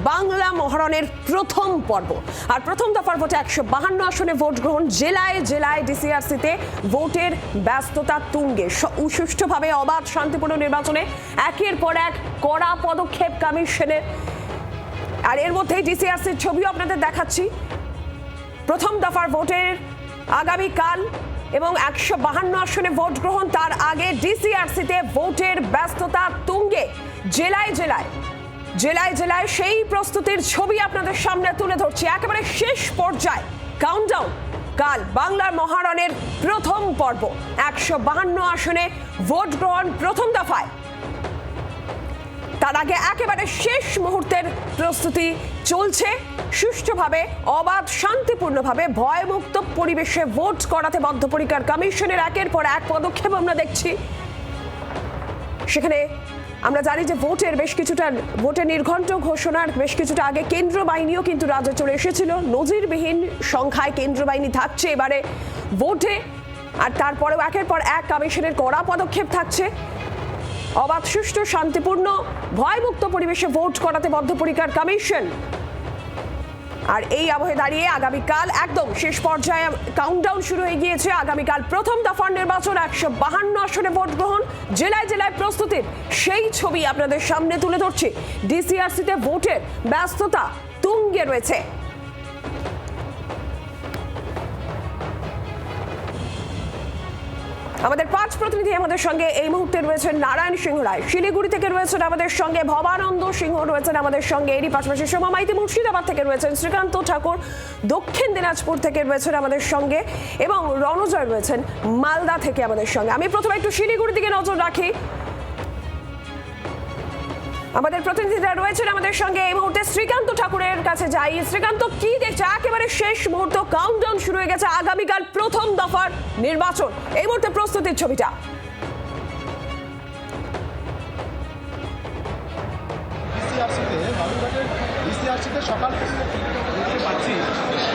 বাংলা মহারণের প্রথম পর্ব। আর প্রথম দফার ভোটে 152 আসনে ভোট গ্রহণ। জেলায় জেলায় ডিসিআরসিতে ভোটের ব্যস্ততা তুঙ্গে। সুষ্ঠুভাবে অবাধ শান্তিপূর্ণ নির্বাচনে একের পর এক কড়া পদক্ষেপ কমিশনের। আর এর মধ্যেই ডিসিআরসির ছবিও আপনাদের দেখাচ্ছি। প্রথম দফার ভোটের আগামীকাল এবং 152 আসনে ভোট গ্রহণ। তার আগে ডিসিআরসিতে ভোটের ব্যস্ততা তুঙ্গে। জেলায় জেলায় জেলায় জেলায় সেই প্রস্তুতির ছবি আপনাদের সামনে তুলে ধরছি। একেবারে শেষ পর্যায়ে কাউন্টডাউন। কাল বাংলার মহারণের প্রথম পর্ব। 152 আসনে ভোট গ্রহণ প্রথম দফায়। তার আগে একেবারে শেষ মুহূর্তের প্রস্তুতি চলছে। সুষ্ঠুভাবে অবাধ শান্তিপূর্ণভাবে ভয়মুক্ত পরিবেশে ভোট করাতে বদ্ধপরিকর কমিশনের একের পর এক পদক্ষেপ আমরা দেখছি। সেখানে আমরা জানি যে ভোটের নির্ঘণ্ট ঘোষণার বেশ কিছুটা আগে কেন্দ্র বাহিনীও কিন্তু রাজ্যে চলে এসেছিল। নজিরবিহীন সংখ্যায় কেন্দ্র বাহিনী থাকছে এবারে ভোটে। আর তারপরেও একের পর এক কমিশনের কড়া পদক্ষেপ থাকছে। অবাধ সুষ্ঠু শান্তিপূর্ণ ভয়মুক্ত পরিবেশে ভোট করাতে বদ্ধপরিকর কমিশন। আর এই আবহে দাঁড়িয়ে আগামীকাল একদম শেষ পর্যায়ে কাউন্টডাউন শুরু হয়ে গিয়েছে। আগামীকাল প্রথম দফার নির্বাচন, 152 আসনে ভোট গ্রহণ। জেলায় জেলায় প্রস্তুতির সেই ছবি আপনাদের সামনে তুলে ধরছি। ডিসিআরসিতে ভোটের ব্যস্ততা তুঙ্গে রয়েছে। আমাদের 5 প্রতিনিধি আমাদের সঙ্গে এই মুহূর্তে রয়েছেন নারায়ণ সিংহ রায়, শিলিগুড়ি থেকে রয়েছেন আমাদের সঙ্গে ভবানন্দ সিংহ রয়েছেন আমাদের সঙ্গে, এরই পাশাপাশি সোমা মাইতি মুর্শিদাবাদ থেকে রয়েছেন, শ্রীকান্ত ঠাকুর দক্ষিণ দিনাজপুর থেকে রয়েছেন আমাদের সঙ্গে, এবং রণজয় রয়েছেন মালদা থেকে আমাদের সঙ্গে। আমি প্রথমে একটু শিলিগুড়ির দিকে নজর রাখি। আমাদের প্রতিনিধিরা রয়েছেন আমাদের সঙ্গে এই মুহূর্তে। শ্রীকান্ত ঠাকুরের কাছে যাই। শ্রীকান্ত, কি দেখছে? একেবারে শেষ মুহূর্ত, কাউন্টডাউন শুরু হয়ে গেছে। আগামীকাল প্রথম দফার নির্বাচন, এই মুহূর্তে প্রস্তুতির ছবিটা। ডিসিআরসিতে সকাল থেকে দেখতে পাচ্ছি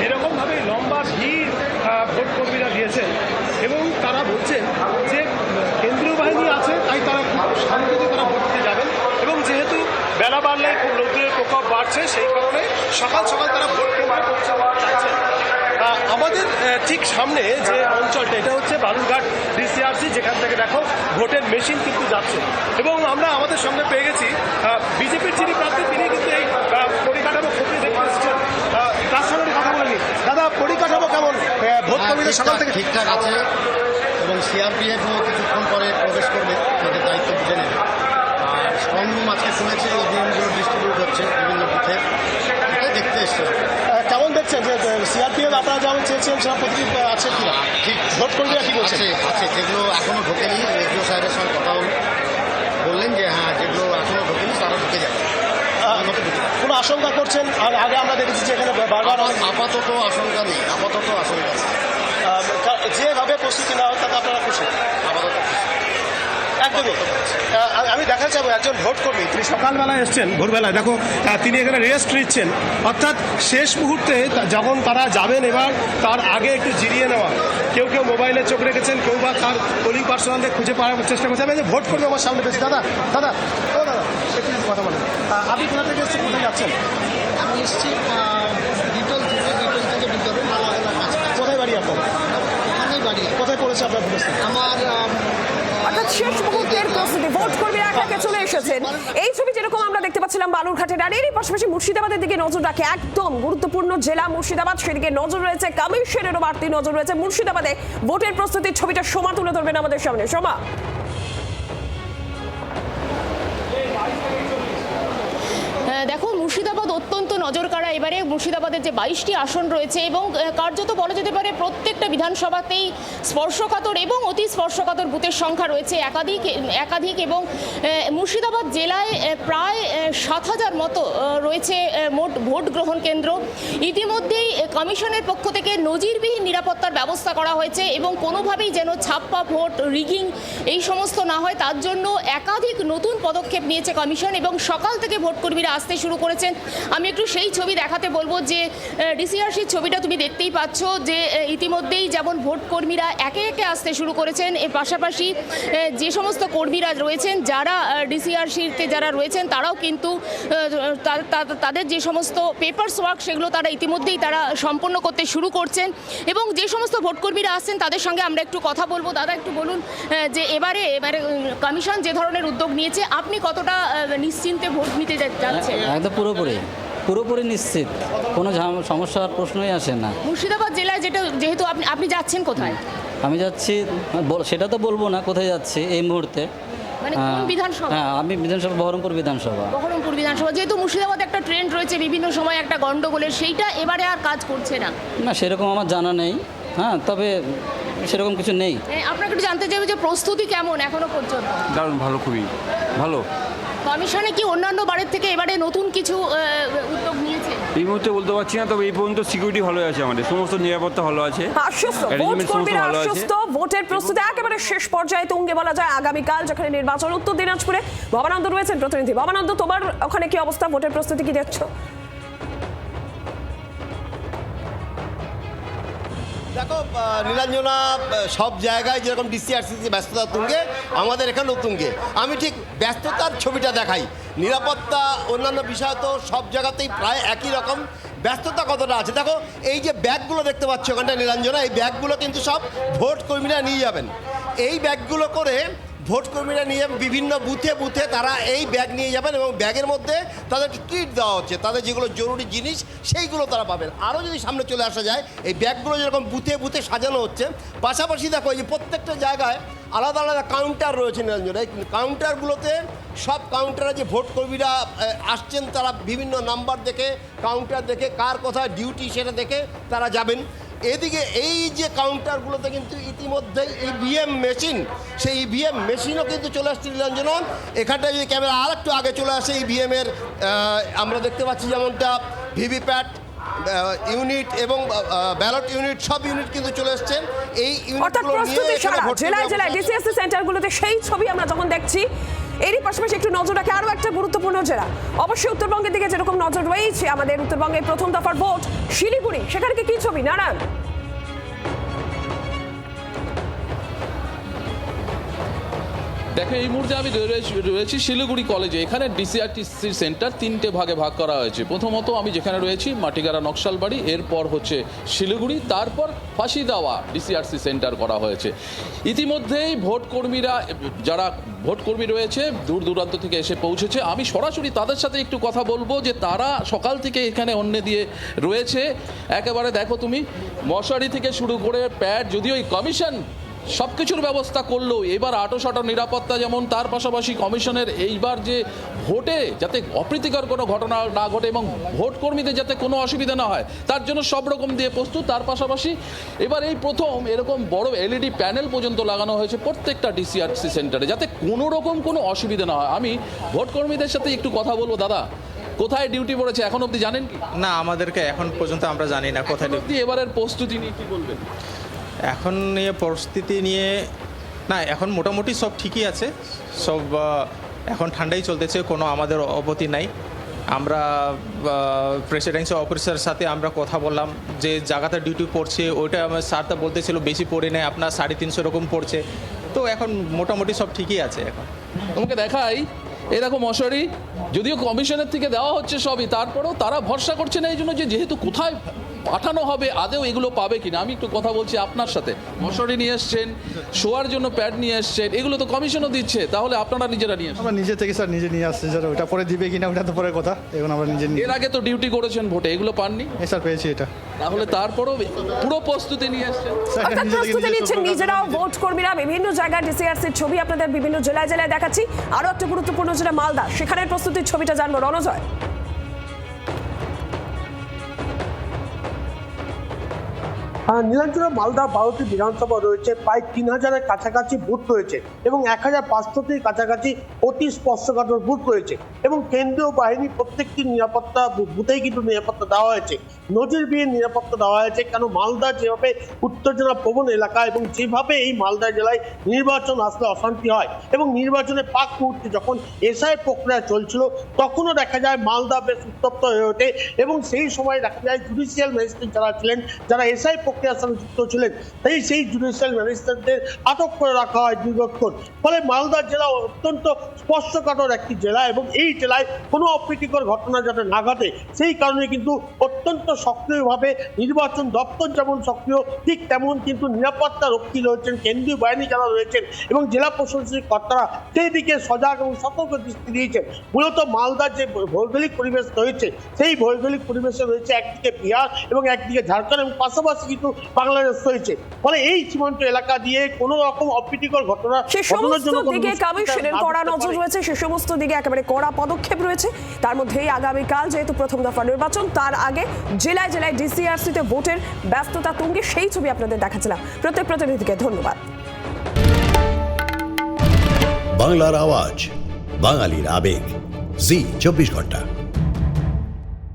এরকম ভাবে লম্বা ভিড় ভোট কর্মীরা দিয়েছেন এবং তারা বলছেন যে কেন্দ্রীয় বাহিনী আছে, তাই তারা খুব শান্তিতে তারা ভোট দিতে যাবেন। এবং যেহেতু বেলা বাড়লে খুব রৌদ্রের প্রকোপ বাড়ছে, সেই কারণে সকাল সকাল তারা ভোট কেন্দ্রে পৌঁছাতে চাইছেন। আমাদের ঠিক সামনে যে অঞ্চলটা, এটা হচ্ছে বালুরঘাট ডিসিআরসি, যেখান থেকে দেখো ভোটের মেশিন কিন্তু যাচ্ছে। এবং আমরা আমাদের সঙ্গে পেয়ে গেছি বিজেপির যিনি প্রার্থী, তিনি কিন্তু এই পরিকাঠামো খতিয়ে দেখতে এসেছেন। তার সঙ্গে কথা বলেনি। দাদা, পরিকাঠামো কেমন? ভোট কর্মীদের সকাল থেকে ঠিকঠাক আছে এবং সিআরপিএফও কিছুক্ষণ পরে প্রবেশ করবে, তাদের দায়িত্ব বুঝে নেবে। আর স্ট্রং রুম আজকে শুনেছে ইভিএমগুলো ডিস্ট্রিবিউট হচ্ছে বিভিন্ন বুথে, এটাই দেখতে এসছে। কেমন দেখছেন যে সিআরপিএফ আপনারা যেমন চেয়েছেন সেটা প্রতিদিন আছে কিনা? ঠিক ভোট কর্মীরা কি বলছে? আছে, যেগুলো এখনো ঢোকেনি, রেডিও সাহেবের সঙ্গে কথা বললেন যে হ্যাঁ, যেগুলো এখনো ঢোকেনি তারা ঢুকে যাবে। কোনো আশঙ্কা করছেন? আর আগে আমরা দেখেছি যে এখানে বারবার আপাতত আশঙ্কা নেই। যেভাবে প্রস্তুতি নেওয়া হয় তাতে আপনারা খুশি? আপাতত একদমই। আমি দেখা যাবো একজন ভোট কর্মী, তিনি সকালবেলায় এসছেন, ভোরবেলায় দেখো তিনি এখানে রেস্ট নিচ্ছেন। অর্থাৎ শেষ মুহূর্তে যখন তারা যাবেন, এবার তার আগে একটু জিরিয়ে নেওয়া। কেউ কেউ মোবাইলে চোখ রেখেছেন, কেউ বা তার পোলিং পার্সোনালদের খুঁজে পাওয়ার চেষ্টা করছে। আমি ভোট কর্মী আমার সামনে পেয়েছি। দাদা দাদা ও দাদা, একটু কথা বলেন। আপনি কোথা থেকে এসেছেন, কোথায় যাচ্ছেন? আমি এসেছি ডিটল থেকে ভিতরে মালাগোলা কাছে। কোথায় বাড়ি আপনার? ওখানেই বাড়ি। কোথায় পড়েছে আপনার ভোট? আমার অর্থাৎ শেষ মুহূর্তের প্রস্তুতি, ভোট কর্মীরা একে চলে এসেছেন। এই ছবি যেরকম আমরা দেখতে পাচ্ছিলাম বালুরঘাটের, আর এরই পাশাপাশি মুর্শিদাবাদের দিকে নজর রাখে। একদম গুরুত্বপূর্ণ জেলা মুর্শিদাবাদ, সেদিকে নজর রয়েছে, কমিশনেরও বাড়তি নজর রয়েছে। মুর্শিদাবাদে ভোটের প্রস্তুতির ছবিটা সোমা তুলে ধরবেন আমাদের সামনে। সোমা, দেখো, মুর্শিদাবাদ অত্যন্ত নজর কাড়া। এবারে মুর্শিদাবাদের যে 22টি আসন রয়েছে এবং কার্যত বলা যেতে পারে প্রত্যেকটা বিধানসভাতেই স্পর্শকাতর এবং অতি স্পর্শকাতর বুথের সংখ্যা রয়েছে একাধিক এবং মুর্শিদাবাদ জেলায় প্রায় 7,000 মতো রয়েছে মোট ভোট গ্রহণ কেন্দ্র। ইতিমধ্যেই কমিশনের পক্ষ থেকে নজিরবিহীন নিরাপত্তার ব্যবস্থা করা হয়েছে এবং কোনোভাবেই যেন ছাপ্পা ভোট, রিগিং এই সমস্ত না হয়, তার জন্য একাধিক নতুন পদক্ষেপ নিয়েছে কমিশন এবং সকাল থেকে ভোটকর্মীরা আসতে শুরু করেছেন। আমি একটু সেই ছবি দেখাতে বলবো যে ডিসিআরসির ছবিটা তুমি দেখতেই পাচ্ছ যে ইতিমধ্যেই যেমন ভোট কর্মীরা একে একে আসতে শুরু করেছেন, এর পাশাপাশি যে সমস্ত কর্মীরা রয়েছেন যারা ডিসিআরসিতে যারা রয়েছেন তারাও কিন্তু তাদের যে সমস্ত পেপারস ওয়ার্ক সেগুলো তারা ইতিমধ্যেই তারা সম্পন্ন করতে শুরু করছেন। এবং যে সমস্ত ভোটকর্মীরা আসছেন তাদের সঙ্গে আমরা একটু কথা বলবো। দাদা, একটু বলুন যে এবারে কমিশন যে ধরনের উদ্যোগ নিয়েছে আপনি কতটা নিশ্চিন্তে ভোট নিতে যাচ্ছেন? একদম পুরোপুরি নিশ্চিত, কোনো সমস্যার প্রশ্নই আসে না। মুর্শিদাবাদ জেলায় যেহেতু আপনি যাচ্ছেন কোথায়? আমি যাচ্ছি, সেটা তো বলবো না কোথায় যাচ্ছি এই মুহূর্তে। মানে কোন বিধানসভা? হ্যাঁ, আমি বিধানসভা বহরমপুর বিধানসভা। বহরমপুর বিধানসভা, যেহেতু মুর্শিদাবাদ একটা ট্রেন্ড রয়েছে বিভিন্ন সময় একটা গন্ডগোলের, সেইটা এবারে আর কাজ করছে না? না, সেরকম আমার জানা নেই। হ্যাঁ, তবে সেরকম কিছু নেই। আপনাকে একটু জানতে চাইবো যে প্রস্তুতি কেমন এখনো পর্যন্ত? দারুণ ভালো, খুবই ভালো। কমিশনে কি অন্যান্য বারের থেকে এবারে নতুন কিছু উদ্যোগ নিয়েছে? এই মুহূর্তে বলতে পারছি না, তবে এই পর্যন্ত সিকিউরিটি ভালো আছে, আমাদের সমস্ত নিরাপত্তা ভালো আছে, আশ্বস্ত ভোট Arrangement কর্মীরা সমস্ত ভালো আছে। আশ্বস্ত, ভোটের প্রস্তুতি একেবারে শেষ পর্যায়ে তুঙ্গে বলা যায়। আগামীকাল যেখানে নির্বাচন, উত্তর দিনাজপুরে ভবানন্দ রয়েছেন প্রতিনিধি। ভবানন্দ, তোমার ওখানে কি অবস্থা, ভোটের প্রস্তুতি কি দেখছো? দেখো নীলাঞ্জনা, সব জায়গায় যেরকম ডিসিআরসিতে ব্যস্ততা তুঙ্গে, আমাদের এখানেও তুঙ্গে। আমি ঠিক ব্যস্ততার ছবিটা দেখাই। নিরাপত্তা অন্যান্য বিষয় তো সব জায়গাতেই প্রায় একই রকম। ব্যস্ততা কতটা আছে দেখো, এই যে ব্যাগগুলো দেখতে পাচ্ছ ওখানটা নীলাঞ্জনা, এই ব্যাগগুলো কিন্তু সব ভোট কর্মীরা নিয়ে যাবেন। এই ব্যাগগুলো করে ভোট কর্মীরা নিয়ে বিভিন্ন বুথে বুথে তারা এই ব্যাগ নিয়ে যাবেন এবং ব্যাগের মধ্যে তাদের কিট দেওয়া হচ্ছে, তাদের যেগুলো জরুরি জিনিস সেইগুলো তারা পাবেন। আরও যদি সামনে চলে আসা যায়, এই ব্যাগগুলো যেরকম বুথে বুথে সাজানো হচ্ছে, পাশাপাশি দেখো এই যে প্রত্যেকটা জায়গায় আলাদা আলাদা কাউন্টার রয়েছে নিরঞ্জন। এই কাউন্টারগুলোতে সব কাউন্টারে যে ভোট কর্মীরা আসছেন তারা বিভিন্ন নাম্বার দেখে, কাউন্টার দেখে, কার কোথায় ডিউটি সেটা দেখে তারা যাবেন। এদিকে এই যে কাউন্টারগুলোতে কিন্তু ইতিমধ্যেই ইভিএম মেশিন, সেই ইভিএম মেশিনও কিন্তু চলে আসছে নীলাঞ্জন। এখানটায় যদি ক্যামেরা আর একটু আগে চলে আসে, ইভিএমের আমরা দেখতে পাচ্ছি যেমনটা ভিভিপ্যাট ইউনিট এবং ব্যালট ইউনিট, সব ইউনিট কিন্তু চলে এসছেন। এই অর্থাৎ প্রস্তুতি সারা জেলায় জেলায় ডিসিএসসি সেন্টারগুলোতে সেই ছবি আমরা যখন দেখছি। এরই পাশাপাশি একটু নজর রাখে আরও একটা গুরুত্বপূর্ণ জেলা, অবশ্যই উত্তরবঙ্গের দিকে যেরকম নজর রয়েছে আমাদের। উত্তরবঙ্গের প্রথম দফার ভোট শিলিগুড়ি, সেখানে কি ছবি নারায়ণ? দেখো, এই মুহূর্তে আমি রয়েছি শিলিগুড়ি কলেজে। এখানে ডিসিআরটিসি সেন্টার তিনটে ভাগে ভাগ করা হয়েছে। প্রথমত আমি যেখানে রয়েছি মাটিগাড়া নকশালবাড়ি, এরপর হচ্ছে শিলিগুড়ি, তারপর ফাঁসিদাওয়া ডিসিআরসি সেন্টার করা হয়েছে। ইতিমধ্যেই ভোটকর্মীরা, যারা ভোটকর্মী রয়েছে দূর দূরান্ত থেকে এসে পৌঁছেছে। আমি সরাসরি তাদের সাথে একটু কথা বলবো যে তারা সকাল থেকে এখানে অন্যে দিয়ে রয়েছে। একেবারে দেখো তুমি, মশারি থেকে শুরু করে প্যাড, যদিও এই কমিশন সব কিছুর ব্যবস্থা করলো, এবার আটোসাটো নিরাপত্তা যেমন, তার পাশাপাশি কমিশনের এইবার যে ভোটে যাতে অপ্রীতিকর কোনো ঘটনা না ঘটে এবং ভোট কর্মীদের যাতে কোনো অসুবিধা না হয় তার জন্য সব রকম দিয়ে প্রস্তুত। তার পাশাপাশি এবার এই প্রথম এরকম বড় এলইডি প্যানেল পর্যন্ত লাগানো হয়েছে প্রত্যেকটা ডিসিআরসি সেন্টারে, যাতে কোনো রকম কোনো অসুবিধা না হয়। আমি ভোট কর্মীদের সাথে একটু কথা বলবো। দাদা, কোথায় ডিউটি পড়েছে এখন অবধি জানেন কি? না, আমাদেরকে এখন পর্যন্ত আমরা জানি না কোথায় অবধি এবারের প্রস্তুতি নিয়ে কি বলবেন? এখন নিয়ে পরিস্থিতি নিয়ে না, এখন মোটামুটি সব ঠিকই আছে। সব এখন ঠান্ডাই চলতেছে, কোনো আমাদের অবতি নাই। আমরা প্রেসিডেন্সি অফিসারের সাথে আমরা কথা বললাম যে জায়গাতে ডিউটি পড়ছে, ওইটা আমার স্যারটা বলতেছিল বেশি পড়ে নেয়, আপনার 350 এরকম পড়ছে। তো এখন মোটামুটি সব ঠিকই আছে। এখন তোমাকে দেখাই, এরকম মশারি যদিও কমিশনের থেকে দেওয়া হচ্ছে সবই, তারপরেও তারা ভরসা করছে না এই জন্য যে যেহেতু কোথায় পাঠানো হবে আদেও এগুলো পাবে কিনা। আমি একটু কথা বলছি আপনার সাথে। মশারি নিয়ে এসছেন, শোয়ার জন্য প্যাড নিয়ে এসছেন, এগুলো তো কমিশনও দিচ্ছে, তাহলে আপনারা নিজেরা নিয়ে আসছেন? আমরা নিজে থেকে স্যার নিজে নিয়ে আসছি স্যার, ওটা পরে দিবে কিনা ওটা তো পরের কথা। এখন আমরা নিজে এর আগে তো ডিউটি করেছেন ভোটে, এগুলো পাননি? স্যার পেয়েছি এটা। তাহলে তারপরেও পুরো প্রস্তুতি নিয়ে এসছেন? স্যার, অর্থাৎ নিজে থেকে প্রস্তুতি নিজে নিচ্ছেন সব নিজেরাও, ভোট কর্মীরা বিভিন্ন জায়গায় ডিসিআরসির ছবি আপনাদের বিভিন্ন জেলায় জেলায় দেখাচ্ছি। আরও একটা গুরুত্বপূর্ণ জেলা মালদা, সেখানের প্রস্তুতির ছবিটা জানবো রণজয়। নীলাঞ্জনা মালদা 12টি বিধানসভা রয়েছে, প্রায় 3000-এর কাছাকাছি বুথ রয়েছে এবং 1500-টির কাছাকাছি অতি স্পর্শকাতর বুথ রয়েছে এবং কেন্দ্রীয় বাহিনী প্রত্যেকটি নিরাপত্তা বুথেই কিন্তু নিরাপত্তা দেওয়া হয়েছে, নজিরবিহীন নিরাপত্তা দেওয়া হয়েছে। কেন মালদা যেভাবে উত্তেজনা প্রবণ এলাকা এবং যেভাবে এই মালদা জেলায় নির্বাচন আসলে অশান্তি হয় এবং নির্বাচনের পাক মুহূর্তে যখন এসআই প্রক্রিয়া চলছিল তখনও দেখা যায় মালদা বেশ উত্তপ্ত হয়ে ওঠে এবং সেই সময় দেখা যায় জুডিশিয়াল ম্যাজিস্ট্রেট যারা ছিলেন, যারা এসআই প্রক্রিয়ার সঙ্গে যুক্ত ছিলেন, সেই জুডিশিয়াল ম্যাজিস্ট্রেটদের আটক করে রাখা হয় দীর্ঘক্ষণ। ফলে মালদা জেলা অত্যন্ত স্পর্শকাতর একটি জেলা এবং এই জেলায় কোনো অপ্রীতিকর ঘটনা যাতে না ঘটে সেই কারণে কিন্তু অত্যন্ত সক্রিয়ভাবে নির্বাচন দপ্তর যেমন সক্রিয়, ঠিক তেমন কিন্তু নিরাপত্তা রক্ষী রয়েছেন, কেন্দ্রীয় বাহিনী যারা রয়েছেন এবং জেলা প্রশাসনিক কর্তারা সেই দিকে সজাগ এবং সতর্ক দৃষ্টি দিয়েছেন। মূলত মালদার যে ভৌগোলিক পরিবেশ রয়েছে সেই ভৌগোলিক পরিবেশে রয়েছে একদিকে বিহার এবং একদিকে ঝাড়খণ্ড এবং পাশাপাশি কিন্তু বাংলাদেশ রয়েছে। ফলে এই সীমান্ত এলাকা দিয়ে কোনো রকম অপ্রীতিকর ঘটনা সে ঘটনার জন্য সমস্ত দিকে কমিশনের কড়া নজর রয়েছে, সে সমস্ত দিকে একেবারে কড়া পদক্ষেপ রয়েছে। তার মধ্যেই আগামীকাল যেহেতু প্রথম দফা নির্বাচন, তার আগে জেলায় জেলায় ডিসিআরসিতে ভোটের ব্যস্ততা তুঙ্গে, সেই ছবি আপনাদের দেখাচ্ছিলাম। প্রত্যেক প্রতিনিধিকে ধন্যবাদ। বাংলার আওয়াজ, বাঙালির আবেগ, জি 24 ঘন্টা।